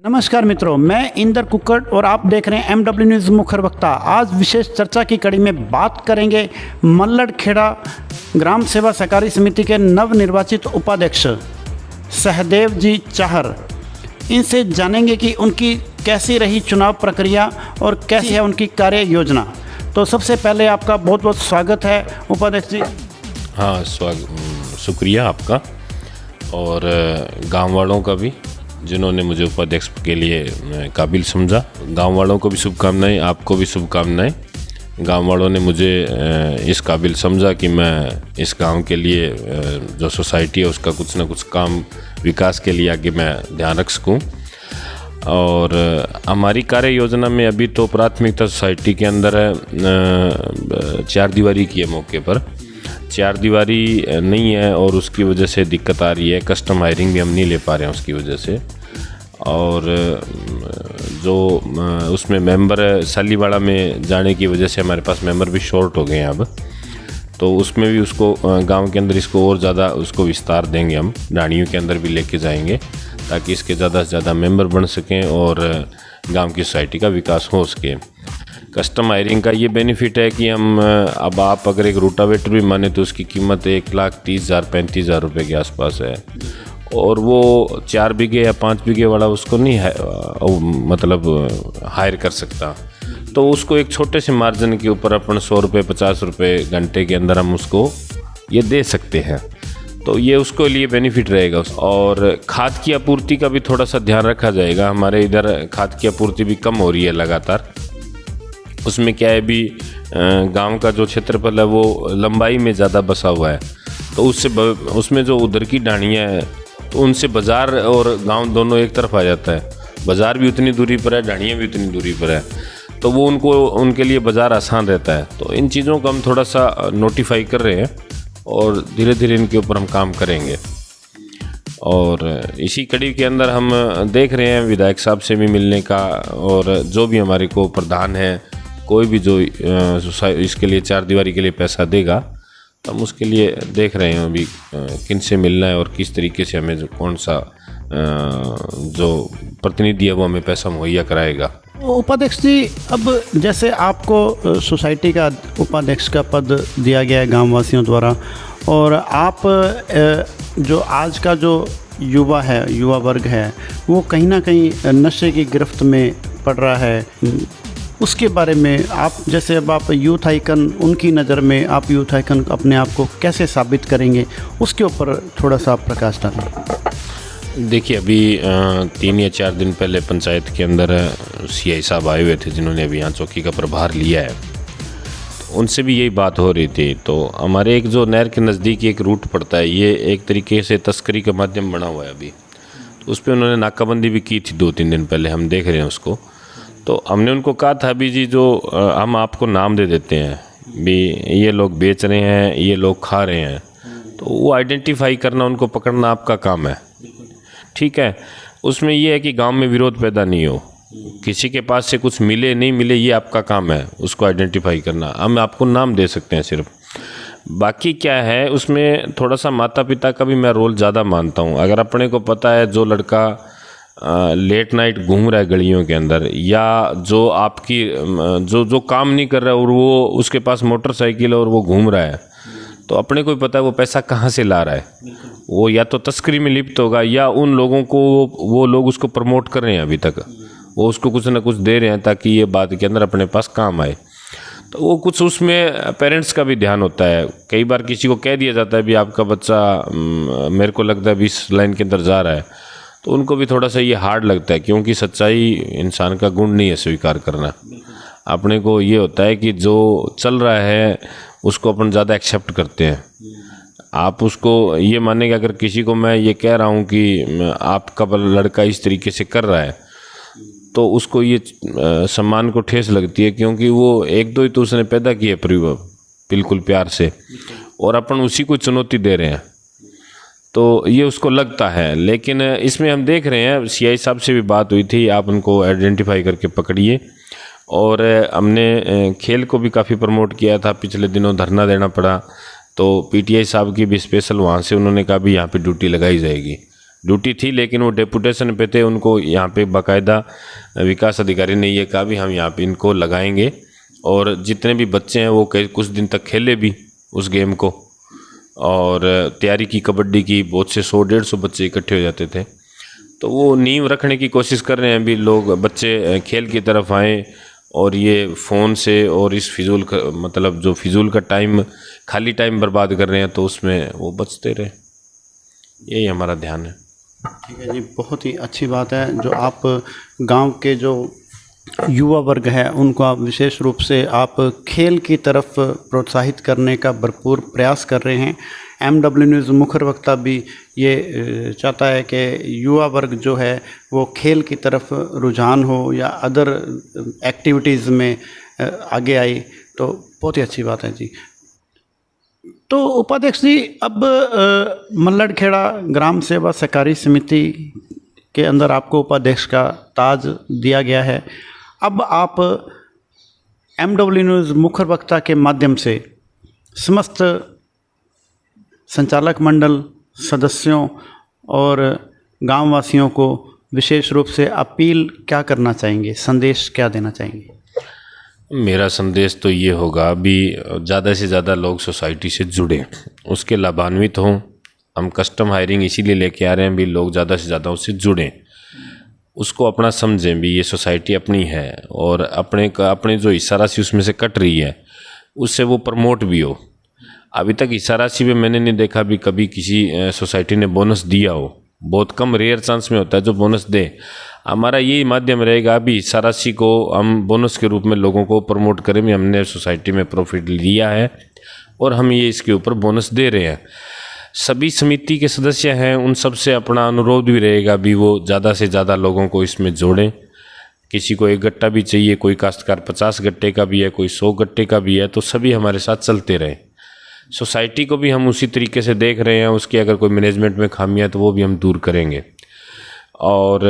नमस्कार मित्रों, मैं इंदर कुक्कड़ और आप देख रहे हैं MW न्यूज़ मुखर वक्ता। आज विशेष चर्चा की कड़ी में बात करेंगे मल्लड़खेड़ा ग्राम सेवा सहकारी समिति के नवनिर्वाचित उपाध्यक्ष सहदेव जी चाहर। इनसे जानेंगे कि उनकी कैसी रही चुनाव प्रक्रिया और कैसी है उनकी कार्य योजना। तो सबसे पहले आपका बहुत बहुत स्वागत है उपाध्यक्ष जी। हाँ, शुक्रिया आपका और गांव वालों का भी जिन्होंने मुझे उपाध्यक्ष के लिए काबिल समझा। गांव वालों को भी शुभकामनाएं, आपको भी शुभकामनाएं। गांव वालों ने मुझे इस काबिल समझा कि मैं इस गांव के लिए जो सोसाइटी है उसका कुछ ना कुछ काम विकास के लिए आगे मैं ध्यान रख सकूँ। और हमारी कार्य योजना में अभी तो प्राथमिकता सोसाइटी के अंदर है 4 दीवारी की है। मौके पर 4 दीवारी नहीं है और उसकी वजह से दिक्कत आ रही है। कस्टम हायरिंग भी हम नहीं ले पा रहे हैं उसकी वजह से। और जो उसमें मेंबर सालीवाड़ा में जाने की वजह से हमारे पास मेंबर भी शॉर्ट हो गए हैं अब। तो उसमें भी उसको गांव के अंदर इसको और ज़्यादा उसको विस्तार देंगे। हम डाणियों के अंदर भी लेके जाएंगे ताकि इसके ज़्यादा से ज़्यादा मेंबर बन सकें और गांव की सोसाइटी का विकास हो सके। कस्टम हायरिंग का ये बेनिफिट है कि हम अब आप अगर एक रूटावेटर भी माने तो उसकी कीमत 1,30,000-35,000 रुपये के आसपास है। और वो 4 बीघे या 5 बीघे वाला उसको नहीं है मतलब हायर कर सकता। तो उसको एक छोटे से मार्जिन के ऊपर अपन 100 रुपये 50 रुपये घंटे के अंदर हम उसको ये दे सकते हैं। तो ये उसको लिए बेनिफिट रहेगा। और खाद की आपूर्ति का भी थोड़ा सा ध्यान रखा जाएगा। हमारे इधर खाद की आपूर्ति भी कम हो रही है लगातार। उसमें क्या है, भी गांव का जो क्षेत्रफल है वो लंबाई में ज़्यादा बसा हुआ है। तो उसमें जो उधर की डाणियाँ हैं तो उनसे बाज़ार और गांव दोनों एक तरफ आ जाता है। बाज़ार भी उतनी दूरी पर है, डाणियाँ भी उतनी दूरी पर है। तो वो उनके लिए बाज़ार आसान रहता है। तो इन चीज़ों को हम थोड़ा सा नोटिफाई कर रहे हैं और धीरे धीरे इनके ऊपर हम काम करेंगे। और इसी कड़ी के अंदर हम देख रहे हैं विधायक साहब से भी मिलने का, और जो भी हमारे को प्रधान है, कोई भी जो इसके लिए 4 दीवारी के लिए पैसा देगा तो हम उसके लिए देख रहे हैं अभी किन से मिलना है और किस तरीके से हमें कौन सा जो प्रतिनिधि है वो हमें पैसा मुहैया कराएगा। उपाध्यक्ष जी, अब जैसे आपको सोसाइटी का उपाध्यक्ष का पद दिया गया है गाँव वासियों द्वारा, और आप जो आज का जो युवा वर्ग है वो कहीं ना कहीं नशे की गिरफ्त में पड़ रहा है, उसके बारे में आप जैसे अब आप यूथ आइकन, उनकी नज़र में आप यूथ आइकन अपने आप को कैसे साबित करेंगे, उसके ऊपर थोड़ा सा प्रकाश डालें। देखिए, अभी 3 या 4 दिन पहले पंचायत के अंदर CI साहब आए हुए थे जिन्होंने अभी यहाँ चौकी का प्रभार लिया है। तो उनसे भी यही बात हो रही थी। तो हमारे एक जो नहर के नज़दीक एक रूट पड़ता है, ये एक तरीके से तस्करी का माध्यम बना हुआ है अभी। तो उस पर उन्होंने नाकाबंदी भी की थी 2-3 दिन पहले, हम देख रहे हैं उसको। तो हमने उनको कहा था अभी जी, जो हम आपको नाम दे देते हैं भी, ये लोग बेच रहे हैं, ये लोग खा रहे हैं, तो वो आइडेंटिफाई करना, उनको पकड़ना आपका काम है। ठीक है, उसमें ये है कि गांव में विरोध पैदा नहीं हो, किसी के पास से कुछ मिले नहीं मिले ये आपका काम है, उसको आइडेंटिफाई करना। हम आपको नाम दे सकते हैं सिर्फ। बाकी क्या है, उसमें थोड़ा सा माता पिता का भी मैं रोल ज़्यादा मानता हूँ। अगर अपने को पता है जो लड़का लेट नाइट घूम रहा है गलियों के अंदर, या जो आपकी जो काम नहीं कर रहा है और वो उसके पास मोटरसाइकिल है और वो घूम रहा है, तो अपने को भी पता है वो पैसा कहाँ से ला रहा है। वो या तो तस्करी में लिप्त होगा, या उन लोगों को वो लोग उसको प्रमोट कर रहे हैं, अभी तक वो उसको कुछ ना कुछ दे रहे हैं ताकि ये बात के अंदर अपने पास काम आए। तो वो कुछ उसमें पेरेंट्स का भी ध्यान होता है। कई बार किसी को कह दिया जाता है भी आपका बच्चा मेरे को लगता है 20 लाइन के अंदर जा रहा है, तो उनको भी थोड़ा सा ये हार्ड लगता है, क्योंकि सच्चाई इंसान का गुण नहीं है स्वीकार करना। अपने को ये होता है कि जो चल रहा है उसको अपन ज़्यादा एक्सेप्ट करते हैं। आप उसको ये मानेंगे, अगर किसी को मैं ये कह रहा हूँ कि आपका लड़का इस तरीके से कर रहा है, तो उसको ये सम्मान को ठेस लगती है, क्योंकि वो 1-2 ही तो उसने पैदा किए बिल्कुल प्यार से, और अपन उसी को चुनौती दे रहे हैं, तो ये उसको लगता है। लेकिन इसमें हम देख रहे हैं, CI साहब से भी बात हुई थी, आप उनको आइडेंटिफाई करके पकड़िए। और हमने खेल को भी काफ़ी प्रमोट किया था, पिछले दिनों धरना देना पड़ा, तो PTI साहब की भी स्पेशल वहाँ से उन्होंने कहा भी यहाँ पे ड्यूटी लगाई जाएगी। ड्यूटी थी, लेकिन वो डेपुटेशन पे थे। उनको यहाँ पे बाकायदा विकास अधिकारी ने ये कहा भी हम यहाँ पे इनको लगाएंगे, और जितने भी बच्चे हैं वो कुछ दिन तक खेले भी उस गेम को, और तैयारी की कबड्डी की। बहुत से 100-150 बच्चे इकट्ठे हो जाते थे। तो वो नींव रखने की कोशिश कर रहे हैं अभी लोग, बच्चे खेल की तरफ आएँ, और ये फ़ोन से और इस फिजूल का मतलब जो फिजूल का टाइम, खाली टाइम बर्बाद कर रहे हैं, तो उसमें वो बचते रहे। यही हमारा ध्यान है। ठीक है जी, बहुत ही अच्छी बात है। जो आप गांव के जो युवा वर्ग है उनको आप विशेष रूप से आप खेल की तरफ प्रोत्साहित करने का भरपूर प्रयास कर रहे हैं। MW न्यूज़ मुखर वक्ता भी ये चाहता है कि युवा वर्ग जो है वो खेल की तरफ रुझान हो या अदर एक्टिविटीज़ में आगे आई, तो बहुत ही अच्छी बात है जी। तो उपाध्यक्ष जी, अब मल्लड़खेड़ा ग्राम सेवा सहकारी समिति के अंदर आपको उपाध्यक्ष का ताज दिया गया है। अब आप MW न्यूज़ मुखर वक्ता के माध्यम से समस्त संचालक मंडल सदस्यों और गांव वासियों को विशेष रूप से अपील क्या करना चाहेंगे, संदेश क्या देना चाहेंगे? मेरा संदेश तो ये होगा, अभी ज़्यादा से ज़्यादा लोग सोसाइटी से जुड़ें, उसके लाभान्वित हों। हम कस्टम हायरिंग इसीलिए लेके आ रहे हैं भी लोग ज़्यादा से ज़्यादा उससे जुड़ें, उसको अपना समझें भी ये सोसाइटी अपनी है, और अपने जो हिस्सा राशि उसमें से कट रही है उससे वो प्रमोट भी हो। अभी तक हिस्सा राशि में मैंने नहीं देखा भी कभी किसी सोसाइटी ने बोनस दिया हो, बहुत कम रेयर चांस में होता है जो बोनस दे। हमारा यही माध्यम रहेगा अभी हिस्सा राशि को हम बोनस के रूप में लोगों को प्रमोट करें भी हमने सोसाइटी में प्रॉफिट लिया है और हम ये इसके ऊपर बोनस दे रहे हैं। सभी समिति के सदस्य हैं, उन सब से अपना अनुरोध भी रहेगा भी वो ज़्यादा से ज़्यादा लोगों को इसमें जोड़ें। किसी को 1 गट्टा भी चाहिए, कोई काश्तकार 50 गट्टे का भी है, कोई 100 गट्टे का भी है, तो सभी हमारे साथ चलते रहें। सोसाइटी को भी हम उसी तरीके से देख रहे हैं, उसकी अगर कोई मैनेजमेंट में खामियां तो वो भी हम दूर करेंगे। और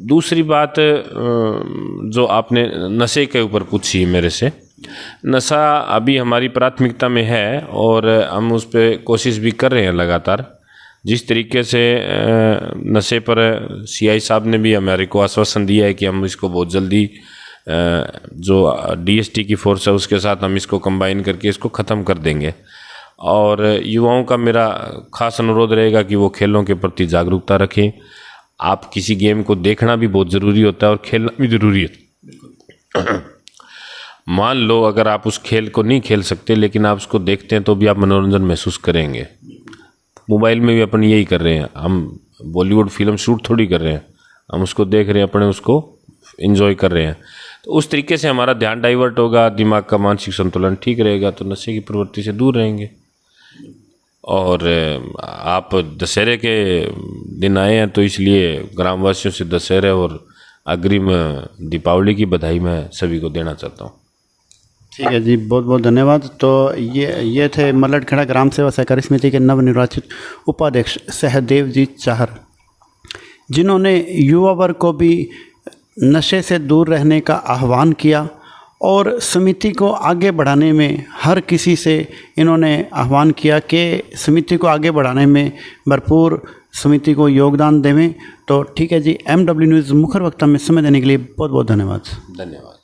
दूसरी बात जो आपने नशे के ऊपर पूछी मेरे से, नशा अभी हमारी प्राथमिकता में है और हम उस पर कोशिश भी कर रहे हैं लगातार। जिस तरीके से नशे पर CI साहब ने भी हमारे को आश्वासन दिया है कि हम इसको बहुत जल्दी जो DST की फोर्स है उसके साथ हम इसको कंबाइन करके इसको ख़त्म कर देंगे। और युवाओं का मेरा खास अनुरोध रहेगा कि वो खेलों के प्रति जागरूकता रखें। आप किसी गेम को देखना भी बहुत ज़रूरी होता है और खेलना भी ज़रूरी है। मान लो अगर आप उस खेल को नहीं खेल सकते लेकिन आप उसको देखते हैं तो भी आप मनोरंजन महसूस करेंगे। मोबाइल में भी अपन यही कर रहे हैं, हम बॉलीवुड फिल्म शूट थोड़ी कर रहे हैं, हम उसको देख रहे हैं, अपने उसको एंजॉय कर रहे हैं। तो उस तरीके से हमारा ध्यान डाइवर्ट होगा, दिमाग का मानसिक संतुलन ठीक रहेगा, तो नशे की प्रवृत्ति से दूर रहेंगे। और आप दशहरे के दिन आए हैं तो इसलिए ग्रामवासियों से दशहरे और अग्रिम दीपावली की बधाई मैं सभी को देना चाहता हूँ। ठीक है जी, बहुत बहुत धन्यवाद। तो ये थे मल्लड़खेड़ा ग्राम सेवा सहकारी समिति के नवनिर्वाचित उपाध्यक्ष सहदेव जी चाहर, जिन्होंने युवा वर्ग को भी नशे से दूर रहने का आह्वान किया और समिति को आगे बढ़ाने में हर किसी से इन्होंने आह्वान किया कि समिति को आगे बढ़ाने में भरपूर समिति को योगदान देवें। तो ठीक है जी, MW न्यूज़ मुखर वक्ता में समय देने के लिए बहुत बहुत धन्यवाद।